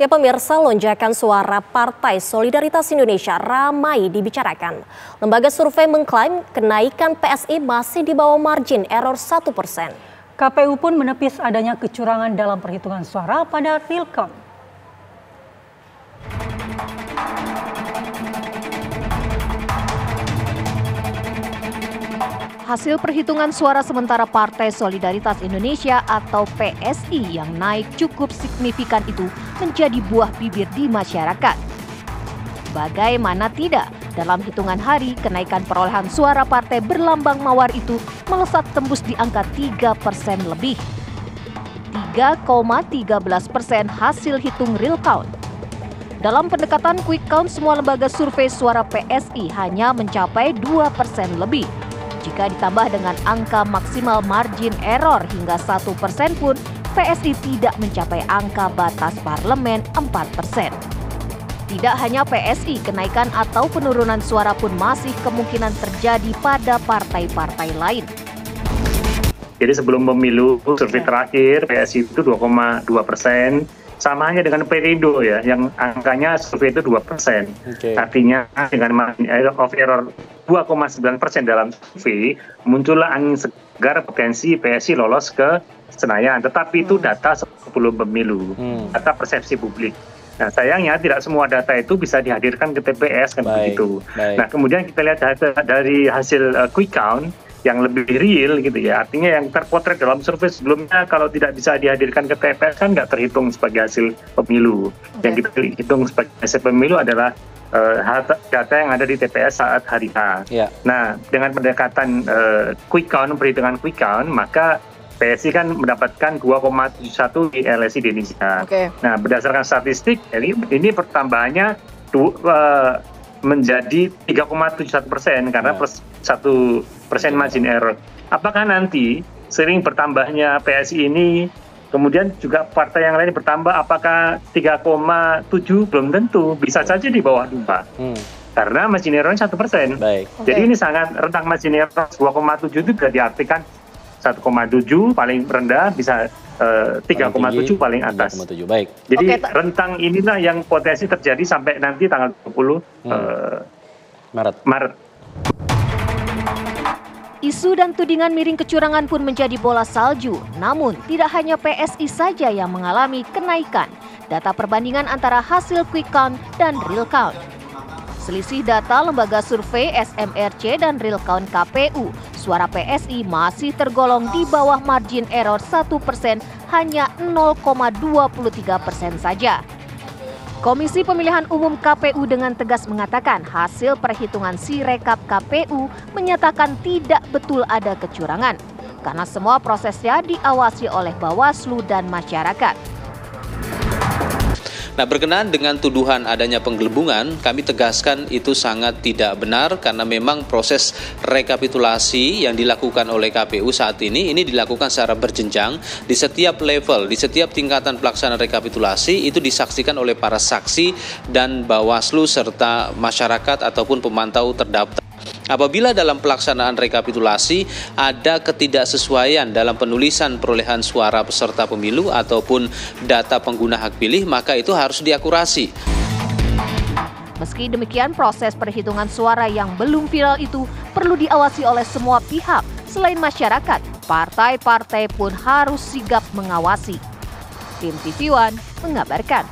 Ya pemirsa, lonjakan suara Partai Solidaritas Indonesia ramai dibicarakan. Lembaga survei mengklaim kenaikan PSI masih di bawah margin error 1%. KPU pun menepis adanya kecurangan dalam perhitungan suara pada real count. Hasil perhitungan suara sementara Partai Solidaritas Indonesia atau PSI yang naik cukup signifikan itu menjadi buah bibir di masyarakat. Bagaimana tidak, dalam hitungan hari kenaikan perolehan suara partai berlambang mawar itu melesat tembus di angka 3% lebih. 3,13% hasil hitung real count. Dalam pendekatan quick count, semua lembaga survei suara PSI hanya mencapai 2% lebih. Jika ditambah dengan angka maksimal margin error hingga 1% pun, PSI tidak mencapai angka batas parlemen 4%. Tidak hanya PSI, kenaikan atau penurunan suara pun masih kemungkinan terjadi pada partai-partai lain. Jadi sebelum pemilu survei terakhir PSI itu 2,2%. Sama hanya dengan Perindo ya, yang angkanya survei itu 2%. Artinya dengan margin of error 2,9% dalam survei, muncullah angin segar potensi PSI lolos ke Senayan. Tetapi itu data sebelum pemilu, data persepsi publik. Nah sayangnya tidak semua data itu bisa dihadirkan ke TPS kan begitu. Nah kemudian kita lihat data dari hasil quick count, yang lebih real gitu ya, artinya yang terpotret dalam survei sebelumnya kalau tidak bisa dihadirkan ke TPS kan nggak terhitung sebagai hasil pemilu. Yang kita hitung sebagai hasil pemilu adalah data yang ada di TPS saat hari H. Nah dengan pendekatan quick count, perhitungan quick count, maka PSI kan mendapatkan 2,71 di LSI di Indonesia. Nah berdasarkan statistik, ini pertambahannya menjadi 3,71% karena plus 1% margin error. Apakah nanti sering bertambahnya PSI ini kemudian juga partai yang lain bertambah, apakah 3,7? Belum tentu, bisa saja di bawah 2. Karena margin error-nya 1%. Jadi ini sangat rentang margin error 2,7 itu sudah diartikan 1,7 paling rendah, bisa 3,7 paling atas. Jadi rentang inilah yang potensi terjadi sampai nanti tanggal 20 Maret. Isu dan tudingan miring kecurangan pun menjadi bola salju. Namun tidak hanya PSI saja yang mengalami kenaikan data perbandingan antara hasil quick count dan real count. Selisih data lembaga survei SMRC dan real count KPU, suara PSI masih tergolong di bawah margin error 1%, hanya 0,23% saja. Komisi Pemilihan Umum KPU dengan tegas mengatakan hasil perhitungan Sirekap KPU menyatakan tidak betul ada kecurangan, karena semua prosesnya diawasi oleh Bawaslu dan masyarakat. Nah, berkenaan dengan tuduhan adanya penggelembungan, kami tegaskan itu sangat tidak benar karena memang proses rekapitulasi yang dilakukan oleh KPU saat ini dilakukan secara berjenjang di setiap level, di setiap tingkatan pelaksanaan rekapitulasi itu disaksikan oleh para saksi dan Bawaslu serta masyarakat ataupun pemantau terdaftar. Apabila dalam pelaksanaan rekapitulasi ada ketidaksesuaian dalam penulisan perolehan suara peserta pemilu ataupun data pengguna hak pilih, maka itu harus diakurasi. Meski demikian, proses perhitungan suara yang belum viral itu perlu diawasi oleh semua pihak. Selain masyarakat, partai-partai pun harus sigap mengawasi. Tim TV One mengabarkan.